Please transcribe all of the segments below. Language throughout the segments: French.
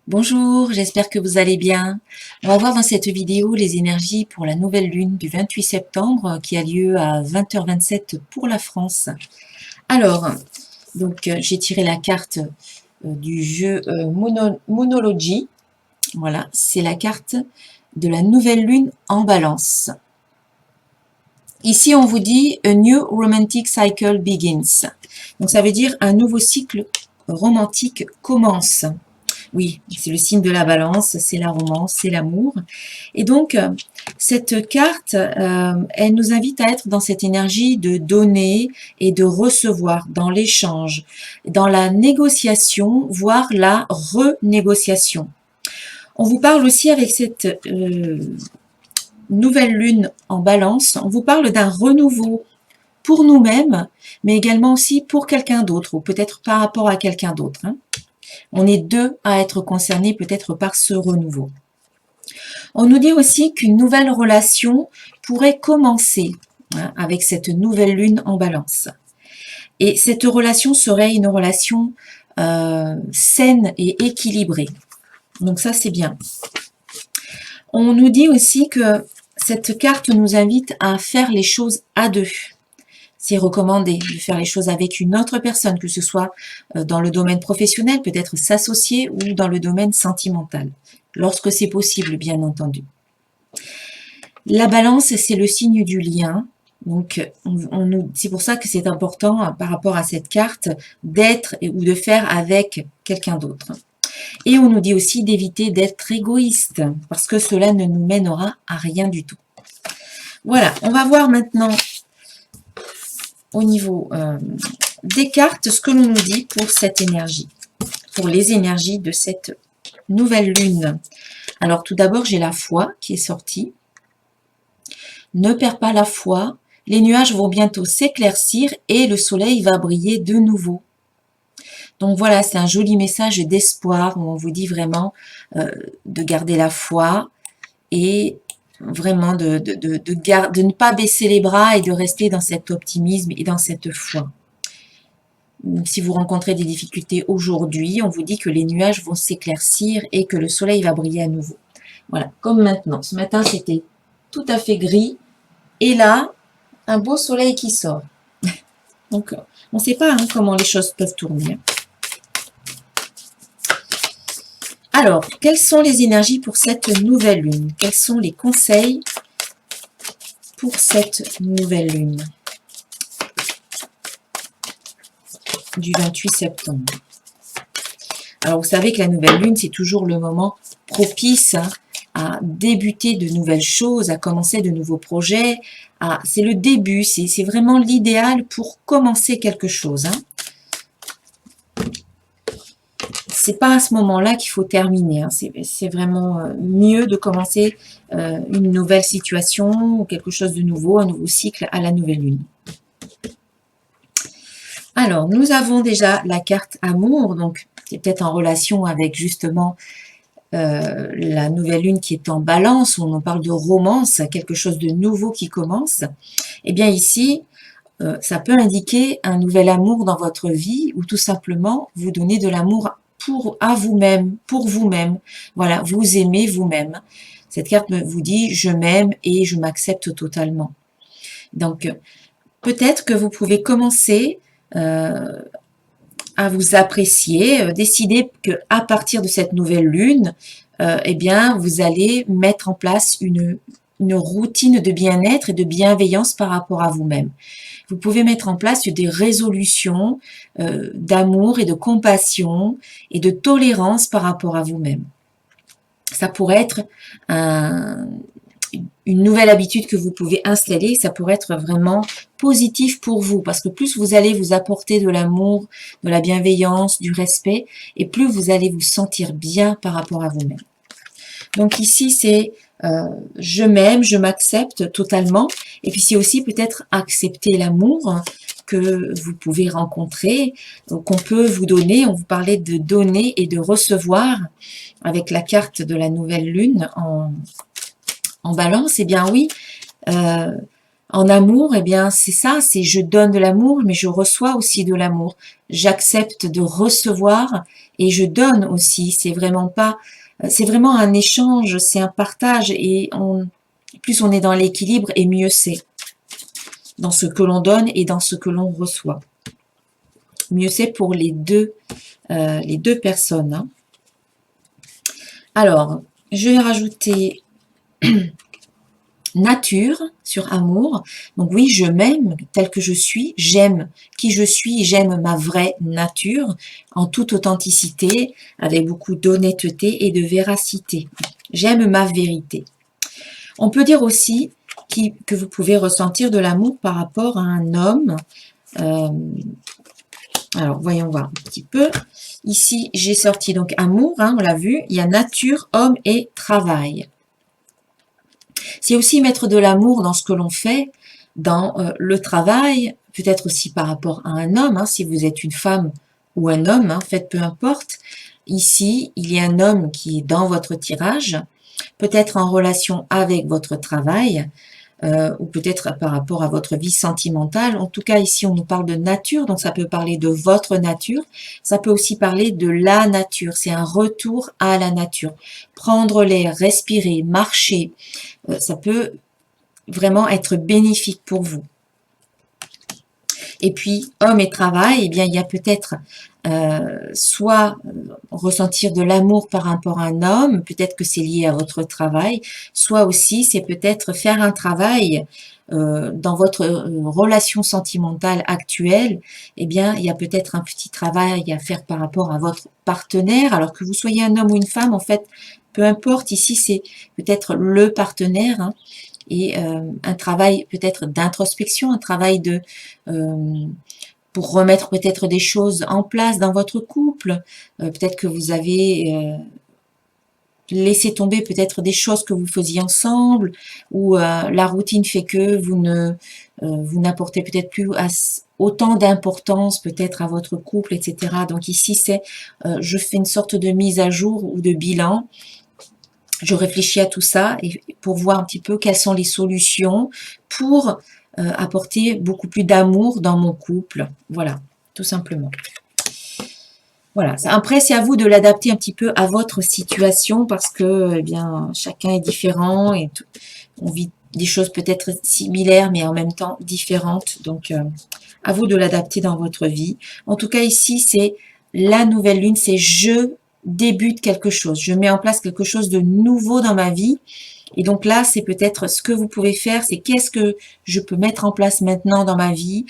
Bonjour, j'espère que vous allez bien. On va voir dans cette vidéo les énergies pour la nouvelle lune du 28 septembre qui a lieu à 20h27 pour la France. Alors, j'ai tiré la carte du jeu Monology. Voilà, c'est la carte de la nouvelle lune en balance. Ici, on vous dit A New Romantic Cycle Begins. Donc, ça veut dire un nouveau cycle romantique commence. Oui, c'est le signe de la balance, c'est la romance, c'est l'amour. Et donc, cette carte, elle nous invite à être dans cette énergie de donner et de recevoir, dans l'échange, dans la négociation, voire la renégociation. On vous parle aussi avec cette nouvelle lune en balance, on vous parle d'un renouveau pour nous-mêmes, mais également aussi pour quelqu'un d'autre, ou peut-être par rapport à quelqu'un d'autre. On est deux à être concernés peut-être par ce renouveau. On nous dit aussi qu'une nouvelle relation pourrait commencer avec cette nouvelle lune en balance. Et cette relation serait une relation saine et équilibrée. Donc ça, c'est bien. On nous dit aussi que cette carte nous invite à faire les choses à deux. C'est recommandé de faire les choses avec une autre personne, que ce soit dans le domaine professionnel, peut-être s'associer, ou dans le domaine sentimental, lorsque c'est possible, bien entendu. La balance, c'est le signe du lien. Donc, c'est pour ça que c'est important, par rapport à cette carte, d'être ou de faire avec quelqu'un d'autre. Et on nous dit aussi d'éviter d'être égoïste, parce que cela ne nous mènera à rien du tout. Voilà, on va voir maintenant au niveau des cartes ce que l'on nous dit pour cette énergie, pour les énergies de cette nouvelle lune. Alors tout d'abord, j'ai la foi qui est sortie. Ne perds pas la foi, les nuages vont bientôt s'éclaircir et le soleil va briller de nouveau. Donc voilà, c'est un joli message d'espoir où on vous dit vraiment de garder la foi et vraiment de ne pas baisser les bras et de rester dans cet optimisme et dans cette foi. Si vous rencontrez des difficultés aujourd'hui, on vous dit que les nuages vont s'éclaircir et que le soleil va briller à nouveau. Voilà, comme maintenant. Ce matin, c'était tout à fait gris. Et là, un beau soleil qui sort. Donc, on ne sait pas comment les choses peuvent tourner. Alors, quelles sont les énergies pour cette nouvelle lune? Quels sont les conseils pour cette nouvelle lune du 28 septembre? Alors, vous savez que la nouvelle lune, c'est toujours le moment propice à débuter de nouvelles choses, à commencer de nouveaux projets. C'est le début, c'est vraiment l'idéal pour commencer quelque chose. C'est pas à ce moment-là qu'il faut terminer. C'est vraiment mieux de commencer une nouvelle situation ou quelque chose de nouveau, un nouveau cycle à la nouvelle lune. Alors, nous avons déjà la carte amour, donc c'est peut-être en relation avec justement la nouvelle lune qui est en balance, où on parle de romance, quelque chose de nouveau qui commence. Eh bien ici, ça peut indiquer un nouvel amour dans votre vie, ou tout simplement vous donner de l'amour à vous-même, pour vous-même. Voilà, vous aimez vous-même. Cette carte vous dit « je m'aime et je m'accepte totalement ». Donc, peut-être que vous pouvez commencer à vous apprécier, décider qu'à partir de cette nouvelle lune, eh bien, vous allez mettre en place une routine de bien-être et de bienveillance par rapport à vous-même. Vous pouvez mettre en place des résolutions d'amour et de compassion et de tolérance par rapport à vous-même. Ça pourrait être une nouvelle habitude que vous pouvez installer, ça pourrait être vraiment positif pour vous, parce que plus vous allez vous apporter de l'amour, de la bienveillance, du respect, et plus vous allez vous sentir bien par rapport à vous-même. Donc ici, c'est je m'aime, je m'accepte totalement, et puis c'est aussi peut-être accepter l'amour que vous pouvez rencontrer, qu'on peut vous donner. On vous parlait de donner et de recevoir avec la carte de la nouvelle lune en balance. Eh bien oui, en En amour, eh bien, c'est ça, c'est je donne de l'amour, mais je reçois aussi de l'amour. J'accepte de recevoir et je donne aussi. C'est vraiment pas, c'est vraiment un échange, c'est un partage et plus on est dans l'équilibre et mieux c'est dans ce que l'on donne et dans ce que l'on reçoit. Mieux c'est pour les deux personnes. Hein. Alors, je vais rajouter nature sur amour. Donc oui, je m'aime tel que je suis, j'aime qui je suis, j'aime ma vraie nature en toute authenticité, avec beaucoup d'honnêteté et de véracité. J'aime ma vérité. On peut dire aussi que vous pouvez ressentir de l'amour par rapport à un homme. Alors, voyons voir un petit peu. Ici, j'ai sorti donc amour, hein, on l'a vu. Il y a nature, homme et travail. C'est aussi mettre de l'amour dans ce que l'on fait, dans le travail, peut-être aussi par rapport à un homme, hein, si vous êtes une femme ou un homme, hein, faites peu importe. Ici, il y a un homme qui est dans votre tirage, peut-être en relation avec votre travail, ou peut-être par rapport à votre vie sentimentale. En tout cas, ici, on nous parle de nature, donc ça peut parler de votre nature. Ça peut aussi parler de la nature. C'est un retour à la nature. Prendre l'air, respirer, marcher, ça peut vraiment être bénéfique pour vous. Et puis, homme et travail, eh bien, il y a peut-être soit ressentir de l'amour par rapport à un homme, peut-être que c'est lié à votre travail, soit aussi c'est peut-être faire un travail dans votre relation sentimentale actuelle, eh bien, il y a peut-être un petit travail à faire par rapport à votre partenaire, alors que vous soyez un homme ou une femme, en fait, peu importe, ici c'est peut-être le partenaire, hein, et un travail peut-être d'introspection, un travail de pour remettre peut-être des choses en place dans votre couple. Peut-être que vous avez laissé tomber peut-être des choses que vous faisiez ensemble, ou la routine fait que vous n'apportez peut-être plus autant d'importance peut-être à votre couple, etc. Donc ici, c'est je fais une sorte de mise à jour ou de bilan. Je réfléchis à tout ça et pour voir un petit peu quelles sont les solutions pour apporter beaucoup plus d'amour dans mon couple. Voilà, tout simplement. Voilà. Après, c'est à vous de l'adapter un petit peu à votre situation parce que, eh bien, chacun est différent et on vit des choses peut-être similaires mais en même temps différentes. Donc, à vous de l'adapter dans votre vie. En tout cas, ici, c'est la nouvelle lune, c'est je débute quelque chose. Je mets en place quelque chose de nouveau dans ma vie. Et donc là, c'est peut-être ce que vous pouvez faire, c'est qu'est-ce que je peux mettre en place maintenant dans ma vie,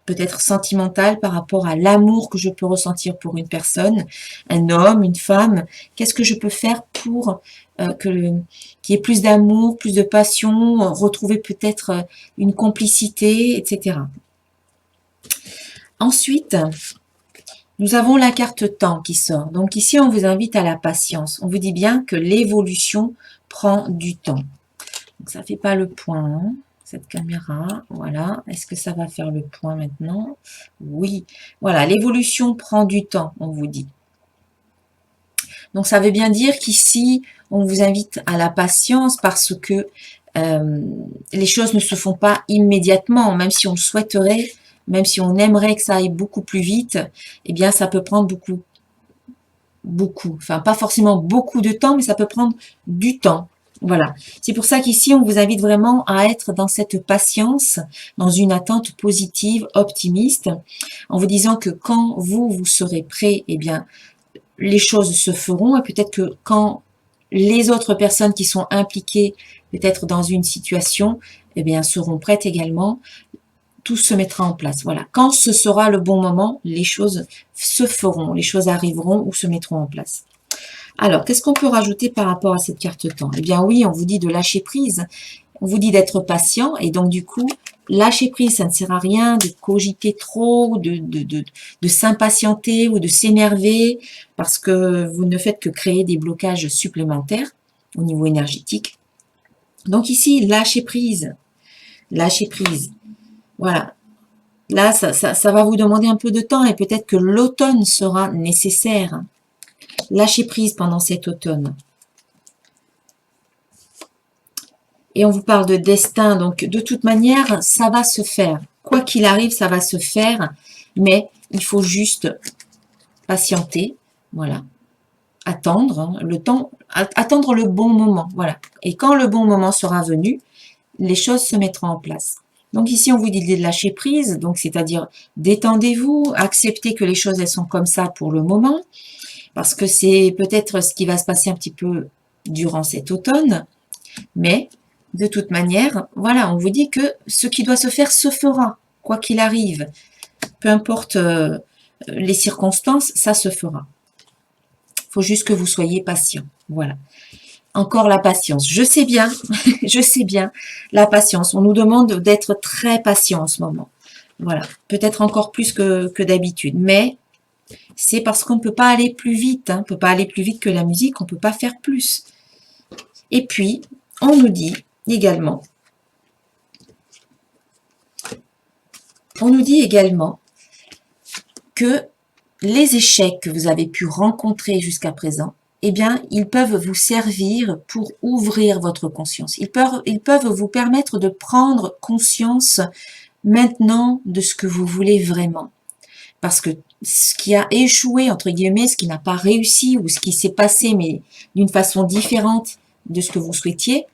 peut-être sentimental par rapport à l'amour que je peux ressentir pour une personne, un homme, une femme. Qu'est-ce que je peux faire pour qu'il y ait plus d'amour, plus de passion, retrouver peut-être une complicité, etc. Ensuite, nous avons la carte temps qui sort. Donc ici, on vous invite à la patience. On vous dit bien que l'évolution prend du temps. Donc ça ne fait pas le point, hein, cette caméra. Voilà. Est-ce que ça va faire le point maintenant? Oui. Voilà, l'évolution prend du temps, on vous dit. Donc ça veut bien dire qu'ici, on vous invite à la patience parce que les choses ne se font pas immédiatement, même si on le souhaiterait. Même si on aimerait que ça aille beaucoup plus vite, eh bien, ça peut prendre beaucoup, enfin, pas forcément beaucoup de temps, mais ça peut prendre du temps. Voilà. C'est pour ça qu'ici, on vous invite vraiment à être dans cette patience, dans une attente positive, optimiste, en vous disant que quand vous serez prêt, eh bien, les choses se feront et peut-être que quand les autres personnes qui sont impliquées, peut-être dans une situation, eh bien, seront prêtes également, tout se mettra en place. Voilà. Quand ce sera le bon moment, les choses se feront, les choses arriveront ou se mettront en place. Alors, qu'est-ce qu'on peut rajouter par rapport à cette carte temps? Eh bien oui, on vous dit de lâcher prise, on vous dit d'être patient et donc du coup, lâcher prise, ça ne sert à rien de cogiter trop, de s'impatienter ou de s'énerver parce que vous ne faites que créer des blocages supplémentaires au niveau énergétique. Donc ici, lâcher prise. Lâcher prise. Voilà. Là, ça va vous demander un peu de temps et peut-être que l'automne sera nécessaire. Lâchez prise pendant cet automne. Et on vous parle de destin, donc de toute manière, ça va se faire. Quoi qu'il arrive, ça va se faire, mais il faut juste patienter, voilà, attendre le temps, attendre le bon moment, voilà. Et quand le bon moment sera venu, les choses se mettront en place. Donc ici, on vous dit de lâcher prise, donc c'est-à-dire détendez-vous, acceptez que les choses, elles sont comme ça pour le moment, parce que c'est peut-être ce qui va se passer un petit peu durant cet automne, mais de toute manière, voilà, on vous dit que ce qui doit se faire se fera, quoi qu'il arrive. Peu importe les circonstances, ça se fera. Il faut juste que vous soyez patient. Voilà. Encore la patience. Je sais bien, je sais bien, la patience. On nous demande d'être très patient en ce moment. Voilà. Peut-être encore plus que d'habitude. Mais c'est parce qu'on ne peut pas aller plus vite. On ne peut pas aller plus vite que la musique. On ne peut pas faire plus. Et puis, on nous dit également, que les échecs que vous avez pu rencontrer jusqu'à présent, eh bien, ils peuvent vous servir pour ouvrir votre conscience. Ils peuvent vous permettre de prendre conscience maintenant de ce que vous voulez vraiment. Parce que ce qui a échoué, entre guillemets, ce qui n'a pas réussi ou ce qui s'est passé, mais d'une façon différente de ce que vous souhaitiez,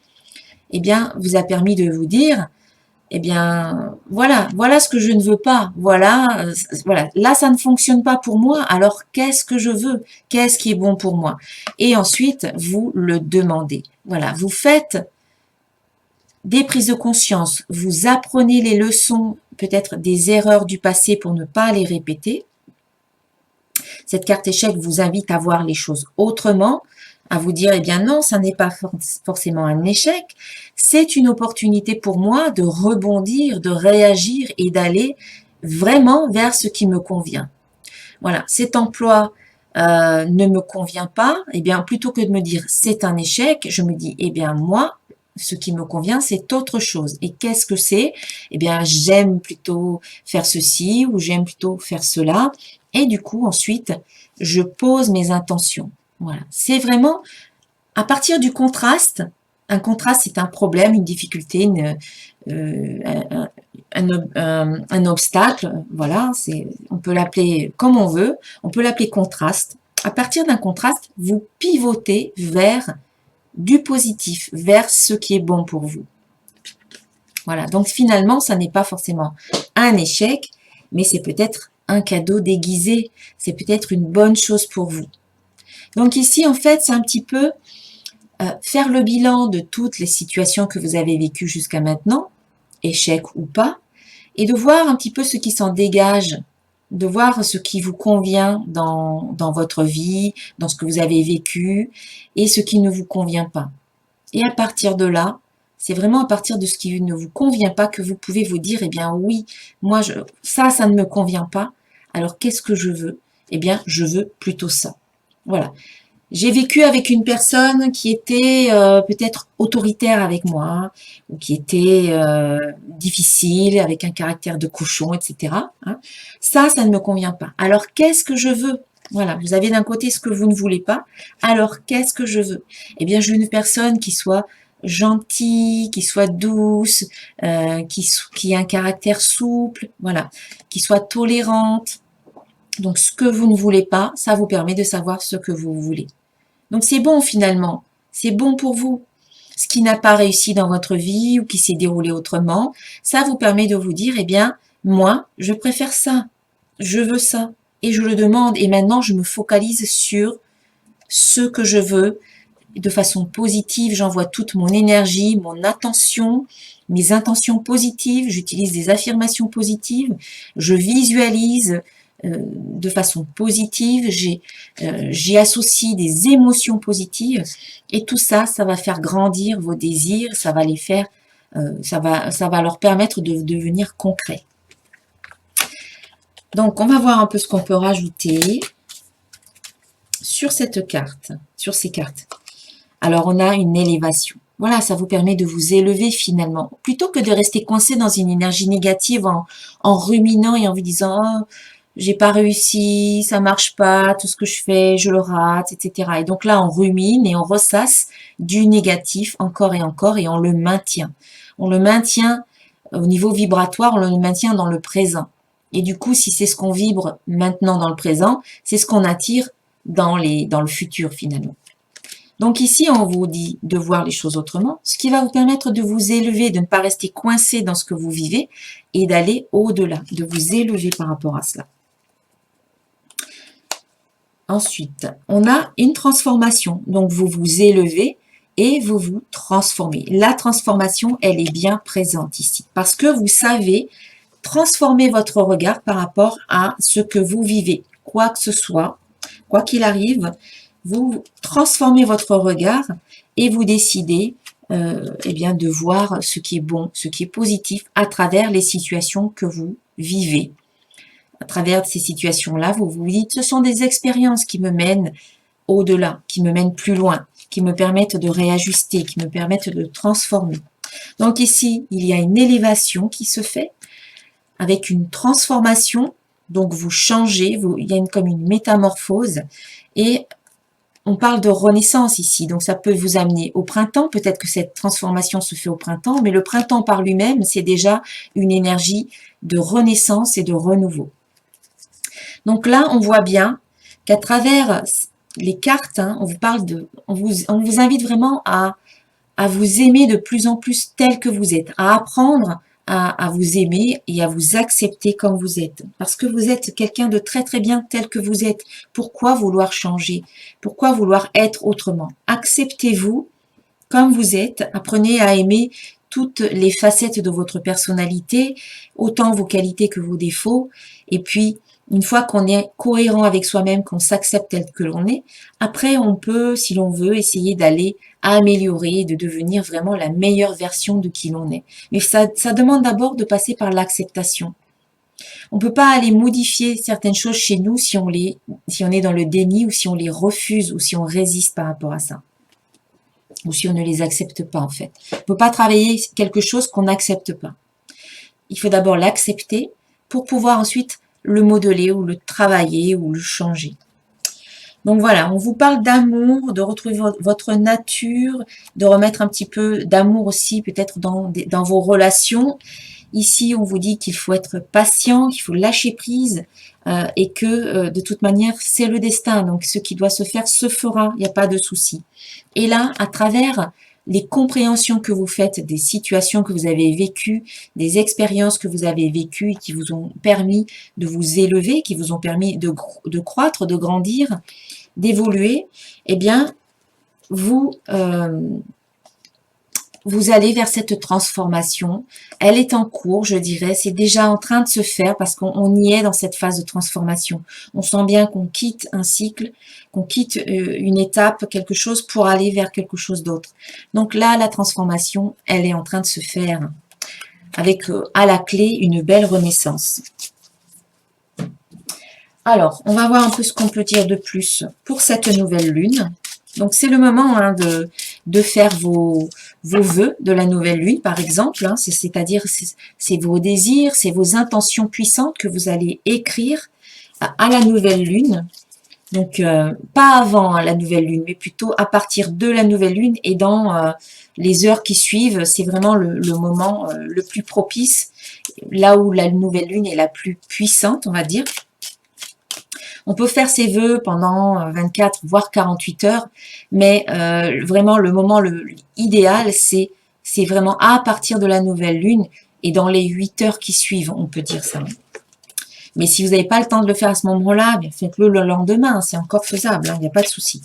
eh bien, vous a permis de vous dire, eh bien, voilà ce que je ne veux pas. Voilà, là, ça ne fonctionne pas pour moi. Alors, qu'est-ce que je veux? Qu'est-ce qui est bon pour moi? Et ensuite, vous le demandez. Voilà, vous faites des prises de conscience. Vous apprenez les leçons, peut-être des erreurs du passé pour ne pas les répéter. Cette carte échec vous invite à voir les choses autrement, à vous dire, eh bien non, ça n'est pas forcément un échec, c'est une opportunité pour moi de rebondir, de réagir et d'aller vraiment vers ce qui me convient. Voilà, cet emploi ne me convient pas, eh bien plutôt que de me dire c'est un échec, je me dis, eh bien moi, ce qui me convient, c'est autre chose. Et qu'est-ce que c'est? Eh bien, j'aime plutôt faire ceci ou j'aime plutôt faire cela. Et du coup, ensuite, je pose mes intentions. Voilà. C'est vraiment à partir du contraste. Un contraste, c'est un problème, une difficulté, un obstacle. Voilà, on peut l'appeler comme on veut. On peut l'appeler contraste. À partir d'un contraste, vous pivotez vers du positif, vers ce qui est bon pour vous. Voilà, donc finalement, ça n'est pas forcément un échec, mais c'est peut-être un cadeau déguisé, c'est peut-être une bonne chose pour vous. Donc ici, en fait, c'est un petit peu faire le bilan de toutes les situations que vous avez vécues jusqu'à maintenant, échec ou pas, et de voir un petit peu ce qui s'en dégage, de voir ce qui vous convient dans votre vie, dans ce que vous avez vécu, et ce qui ne vous convient pas. Et à partir de là, c'est vraiment à partir de ce qui ne vous convient pas que vous pouvez vous dire, eh bien oui, moi, ça ne me convient pas. Alors, qu'est-ce que je veux? Eh bien, je veux plutôt ça. Voilà. J'ai vécu avec une personne qui était peut-être autoritaire avec moi, ou qui était difficile, avec un caractère de cochon, etc. Hein. Ça ne me convient pas. Alors, qu'est-ce que je veux? Voilà, vous avez d'un côté ce que vous ne voulez pas. Alors, qu'est-ce que je veux? Eh bien, je veux une personne qui soit gentille, qui soit douce, qui ait un caractère souple, voilà, qui soit tolérante. Donc, ce que vous ne voulez pas, ça vous permet de savoir ce que vous voulez. Donc, c'est bon finalement, c'est bon pour vous. Ce qui n'a pas réussi dans votre vie ou qui s'est déroulé autrement, ça vous permet de vous dire, eh bien, moi, je préfère ça, je veux ça, et je le demande, et maintenant, je me focalise sur ce que je veux, de façon positive, j'envoie toute mon énergie, mon attention, mes intentions positives, j'utilise des affirmations positives, je visualise de façon positive, j'y associe des émotions positives, et tout ça, ça va faire grandir vos désirs, ça va les faire, ça va leur permettre de devenir concrets. Donc, on va voir un peu ce qu'on peut rajouter sur cette carte, sur ces cartes. Alors, on a une élévation. Voilà, ça vous permet de vous élever finalement. Plutôt que de rester coincé dans une énergie négative en ruminant et en vous disant j'ai pas réussi, ça marche pas, tout ce que je fais, je le rate, etc. Et donc là, on rumine et on ressasse du négatif encore et on le maintient. On le maintient au niveau vibratoire, on le maintient dans le présent. Et du coup, si c'est ce qu'on vibre maintenant dans le présent, c'est ce qu'on attire dans le futur finalement. Donc ici, on vous dit de voir les choses autrement, ce qui va vous permettre de vous élever, de ne pas rester coincé dans ce que vous vivez et d'aller au-delà, de vous élever par rapport à cela. Ensuite, on a une transformation. Donc, vous vous élevez et vous vous transformez. La transformation, elle est bien présente ici parce que vous savez transformer votre regard par rapport à ce que vous vivez. Quoi que ce soit, quoi qu'il arrive, vous transformez votre regard et vous décidez eh bien, de voir ce qui est bon, ce qui est positif à travers les situations que vous vivez. À travers ces situations-là, vous vous dites, ce sont des expériences qui me mènent au-delà, qui me mènent plus loin, qui me permettent de réajuster, qui me permettent de transformer. Donc ici, il y a une élévation qui se fait avec une transformation, donc vous changez, il y a comme une métamorphose et on parle de renaissance ici, donc ça peut vous amener au printemps, peut-être que cette transformation se fait au printemps, mais le printemps par lui-même, c'est déjà une énergie de renaissance et de renouveau. Donc là, on voit bien qu'à travers les cartes, hein, on vous parle on vous invite vraiment à vous aimer de plus en plus tel que vous êtes, à apprendre à vous aimer et à vous accepter comme vous êtes. Parce que vous êtes quelqu'un de très très bien tel que vous êtes. Pourquoi vouloir changer? Pourquoi vouloir être autrement? Acceptez-vous comme vous êtes. Apprenez à aimer toutes les facettes de votre personnalité, autant vos qualités que vos défauts. Et puis, une fois qu'on est cohérent avec soi-même, qu'on s'accepte tel que l'on est, après on peut, si l'on veut, essayer d'aller améliorer, de devenir vraiment la meilleure version de qui l'on est. Mais ça demande d'abord de passer par l'acceptation. On ne peut pas aller modifier certaines choses chez nous si on est dans le déni ou si on les refuse ou si on résiste par rapport à ça. Ou si on ne les accepte pas en fait. On ne peut pas travailler quelque chose qu'on n'accepte pas. Il faut d'abord l'accepter pour pouvoir ensuite le modeler ou le travailler ou le changer. Donc voilà, on vous parle d'amour, de retrouver votre nature, de remettre un petit peu d'amour aussi peut-être dans vos relations. Ici, on vous dit qu'il faut être patient, qu'il faut lâcher prise et que de toute manière, c'est le destin. Donc ce qui doit se faire se fera, il n'y a pas de souci. Et là, à travers les compréhensions que vous faites des situations que vous avez vécues, des expériences que vous avez vécues et qui vous ont permis de vous élever, qui vous ont permis de croître, de grandir, d'évoluer, eh bien, vous allez vers cette transformation. Elle est en cours, je dirais. C'est déjà en train de se faire parce qu'on y est dans cette phase de transformation. On sent bien qu'on quitte un cycle, qu'on quitte une étape, quelque chose pour aller vers quelque chose d'autre. Donc là, la transformation, elle est en train de se faire avec à la clé une belle renaissance. Alors, on va voir un peu ce qu'on peut dire de plus pour cette nouvelle lune. Donc, c'est le moment hein, de faire vos vœux de la nouvelle lune, par exemple. Hein, c'est-à-dire, c'est vos désirs, c'est vos intentions puissantes que vous allez écrire à la nouvelle lune. Donc, pas avant la nouvelle lune, mais plutôt à partir de la nouvelle lune et dans les heures qui suivent. C'est vraiment le moment le plus propice, là où la nouvelle lune est la plus puissante, on va dire. On peut faire ses vœux pendant 24 voire 48 heures, mais vraiment le moment idéal, c'est vraiment à partir de la nouvelle lune et dans les 8 heures qui suivent, on peut dire ça. Mais si vous n'avez pas le temps de le faire à ce moment-là, faites-le le lendemain, c'est encore faisable, il n'y a pas de souci.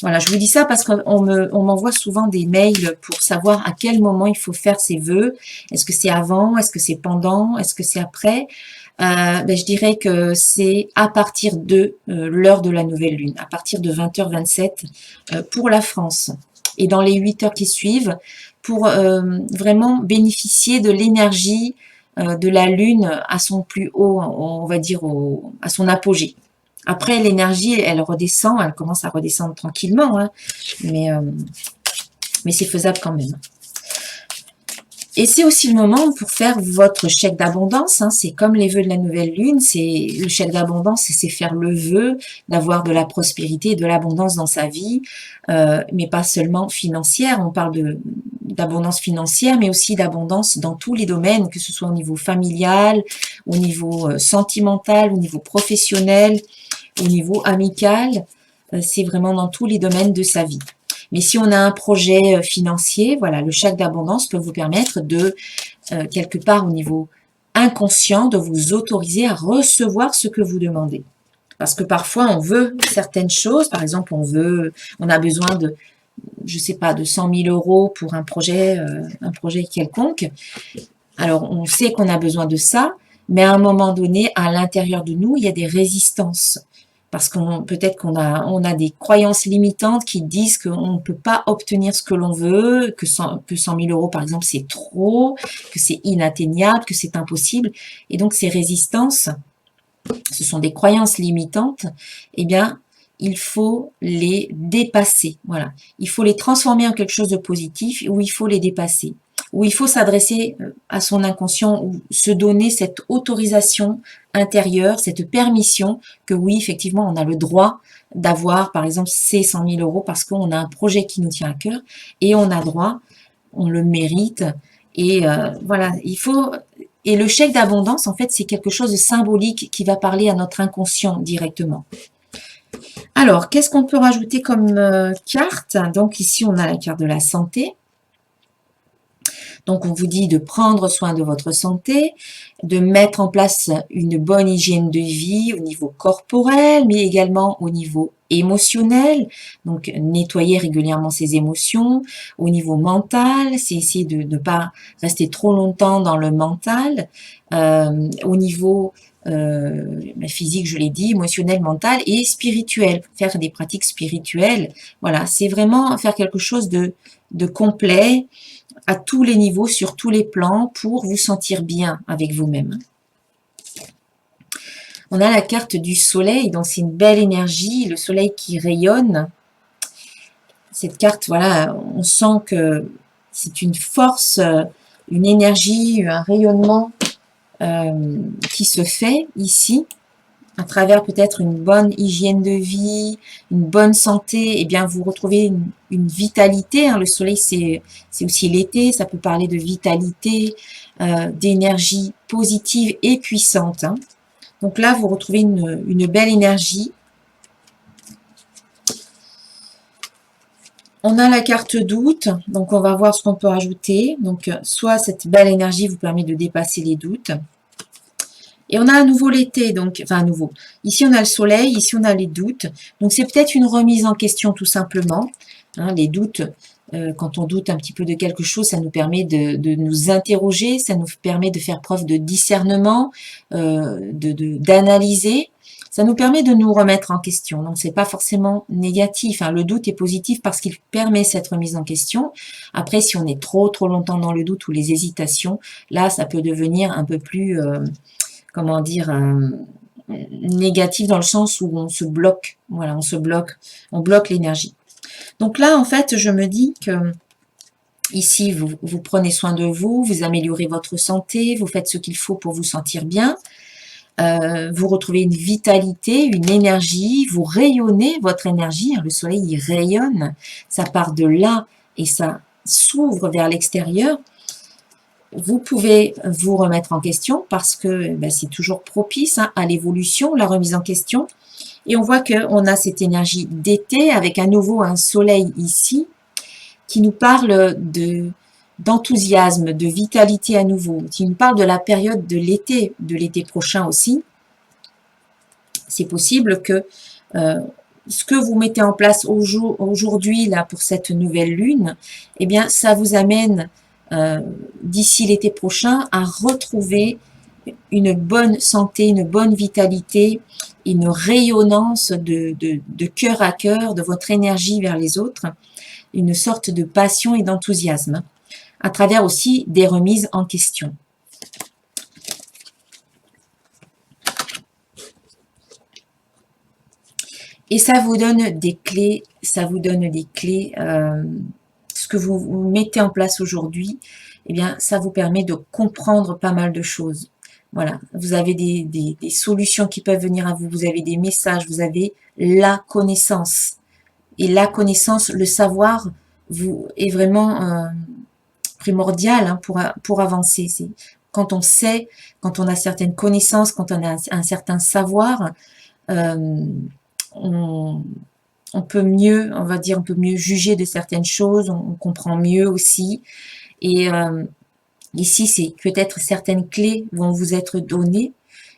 Voilà, je vous dis ça parce qu'on m'envoie souvent des mails pour savoir à quel moment il faut faire ses vœux. Est-ce que c'est avant? Est-ce que c'est pendant? Est-ce que c'est après? Je dirais que c'est à partir de l'heure de la nouvelle lune, à partir de 20h27 pour la France. Et dans les 8 heures qui suivent, pour vraiment bénéficier de l'énergie de la lune à son plus haut, on va dire à son apogée. Après, l'énergie, elle redescend, elle commence à redescendre tranquillement, hein, mais c'est faisable quand même. Et c'est aussi le moment pour faire votre chèque d'abondance, hein. C'est comme les vœux de la nouvelle lune, c'est le chèque d'abondance, c'est faire le vœu d'avoir de la prospérité et de l'abondance dans sa vie, mais pas seulement financière. On parle d'abondance financière, mais aussi d'abondance dans tous les domaines, que ce soit au niveau familial, au niveau sentimental, au niveau professionnel, au niveau amical. C'est vraiment dans tous les domaines de sa vie. Mais si on a un projet financier, voilà, le chèque d'abondance peut vous permettre de, quelque part au niveau inconscient, de vous autoriser à recevoir ce que vous demandez. Parce que parfois, on veut certaines choses. Par exemple, on a besoin de, je sais pas, de 100 000 euros pour un projet quelconque. Alors, on sait qu'on a besoin de ça, mais à un moment donné, à l'intérieur de nous, il y a des résistances. Parce qu'on peut-être on a des croyances limitantes qui disent qu'on ne peut pas obtenir ce que l'on veut, que 100 000 euros, par exemple, c'est trop, que c'est inatteignable, que c'est impossible. Et donc, ces résistances, ce sont des croyances limitantes, eh bien, il faut les dépasser. Voilà. Il faut les transformer en quelque chose de positif ou il faut les dépasser. Ou il faut s'adresser à son inconscient ou se donner cette autorisation intérieure, cette permission que oui, effectivement, on a le droit d'avoir, par exemple, ces 100 000 euros parce qu'on a un projet qui nous tient à cœur et on a droit, on le mérite. Et voilà, il faut... Et le chèque d'abondance, en fait, c'est quelque chose de symbolique qui va parler à notre inconscient directement. Alors, qu'est-ce qu'on peut rajouter comme carte? Donc ici, on a la carte de la santé. Donc, on vous dit de prendre soin de votre santé, de mettre en place une bonne hygiène de vie au niveau corporel, mais également au niveau émotionnel. Donc, nettoyer régulièrement ses émotions. Au niveau mental, c'est essayer de ne pas rester trop longtemps dans le mental. Au niveau physique, je l'ai dit, émotionnel, mental et spirituel. Faire des pratiques spirituelles. Voilà, c'est vraiment faire quelque chose de complet, à tous les niveaux, sur tous les plans, pour vous sentir bien avec vous-même. On a la carte du soleil, donc c'est une belle énergie, le soleil qui rayonne. Cette carte, voilà, on sent que c'est une force, une énergie, un rayonnement qui se fait ici, à travers peut-être une bonne hygiène de vie, une bonne santé, eh bien vous retrouvez une vitalité. Hein. Le soleil, c'est aussi l'été, ça peut parler de vitalité, d'énergie positive et puissante. Hein. Donc là, vous retrouvez une belle énergie. On a la carte doute, donc on va voir ce qu'on peut rajouter. Donc soit cette belle énergie vous permet de dépasser les doutes. Et on a à nouveau l'été, donc, enfin à nouveau. Ici, on a le soleil, ici, on a les doutes. Donc, c'est peut-être une remise en question, tout simplement. Hein, les doutes, quand on doute un petit peu de quelque chose, ça nous permet de nous interroger, ça nous permet de faire preuve de discernement, d'analyser. Ça nous permet de nous remettre en question. Donc, c'est pas forcément négatif. Hein. Le doute est positif parce qu'il permet cette remise en question. Après, si on est trop longtemps dans le doute ou les hésitations, là, ça peut devenir un peu plus... comment dire, négatif dans le sens où on se bloque. Voilà, on bloque l'énergie. Donc là, en fait, je me dis que ici, vous prenez soin de vous, vous améliorez votre santé, vous faites ce qu'il faut pour vous sentir bien. Vous retrouvez une vitalité, une énergie, vous rayonnez votre énergie. Hein, le soleil, il rayonne, ça part de là et ça s'ouvre vers l'extérieur. Vous pouvez vous remettre en question parce que c'est toujours propice à l'évolution, la remise en question. Et on voit qu'on a cette énergie d'été avec à nouveau un soleil ici qui nous parle d'enthousiasme, de vitalité à nouveau, qui nous parle de la période de l'été prochain aussi. C'est possible que ce que vous mettez en place aujourd'hui là pour cette nouvelle lune, eh bien ça vous amène d'ici l'été prochain à retrouver une bonne santé, une bonne vitalité, une rayonnance de cœur à cœur, de votre énergie vers les autres, une sorte de passion et d'enthousiasme, à travers aussi des remises en question. Et ça vous donne des clés, ce que vous mettez en place aujourd'hui eh bien, ça vous permet de comprendre pas mal de choses. Voilà, vous avez des solutions qui peuvent venir à vous, vous avez des messages, vous avez la connaissance. Et la connaissance, le savoir, vous est vraiment primordial hein, pour avancer. C'est quand on sait, quand on a certaines connaissances, quand on a un certain savoir, euh, on, on peut mieux, on va dire, on peut mieux juger de certaines choses, on comprend mieux aussi. Et ici, c'est peut-être certaines clés vont vous être données,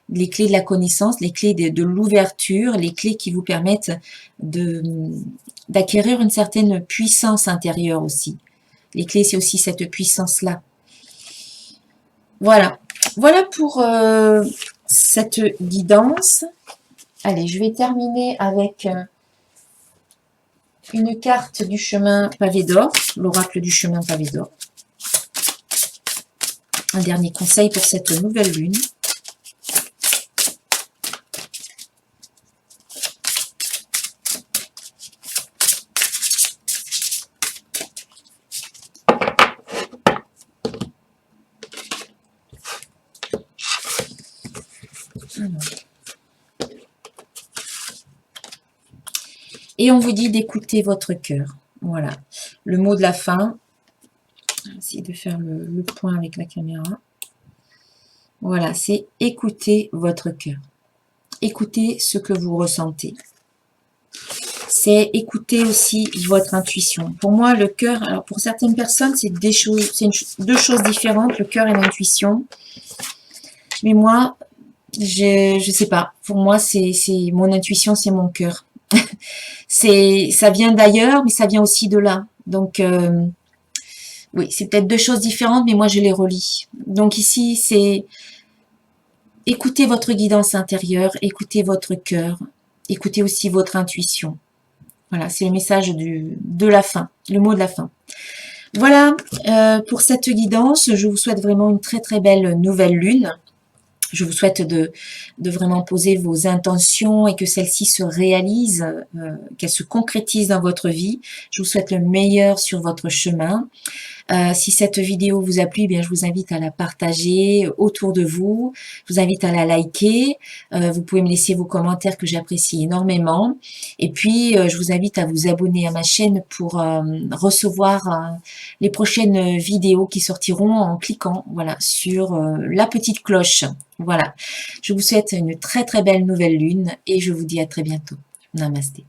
les clés de la connaissance, les clés de l'ouverture, les clés qui vous permettent d'acquérir une certaine puissance intérieure aussi. Les clés, c'est aussi cette puissance-là. Voilà. Voilà pour cette guidance. Allez, je vais terminer avec une carte du chemin pavé d'or, l'oracle du chemin pavé d'or. Un dernier conseil pour cette nouvelle lune. Et on vous dit d'écouter votre cœur. Voilà. Le mot de la fin. Je vais essayer de faire le point avec la caméra. Voilà, c'est écouter votre cœur. Écoutez ce que vous ressentez. C'est écouter aussi votre intuition. Pour moi, le cœur, alors pour certaines personnes, c'est deux choses différentes, le cœur et l'intuition. Mais moi, je sais pas. Pour moi, c'est mon intuition, c'est mon cœur. Ça vient d'ailleurs, mais ça vient aussi de là. Donc, oui, c'est peut-être deux choses différentes, mais moi, je les relie. Donc ici, c'est écoutez votre guidance intérieure, écoutez votre cœur, écoutez aussi votre intuition. Voilà, c'est le message de la fin, le mot de la fin. Voilà pour cette guidance. Je vous souhaite vraiment une très très belle nouvelle lune. Je vous souhaite de vraiment poser vos intentions et que celles-ci se réalisent, qu'elles se concrétisent dans votre vie. Je vous souhaite le meilleur sur votre chemin. Si cette vidéo vous a plu, eh bien, je vous invite à la partager autour de vous. Je vous invite à la liker. Vous pouvez me laisser vos commentaires que j'apprécie énormément. Et puis, je vous invite à vous abonner à ma chaîne pour recevoir les prochaines vidéos qui sortiront en cliquant voilà, sur la petite cloche. Voilà. Je vous souhaite une très très belle nouvelle lune et je vous dis à très bientôt. Namasté.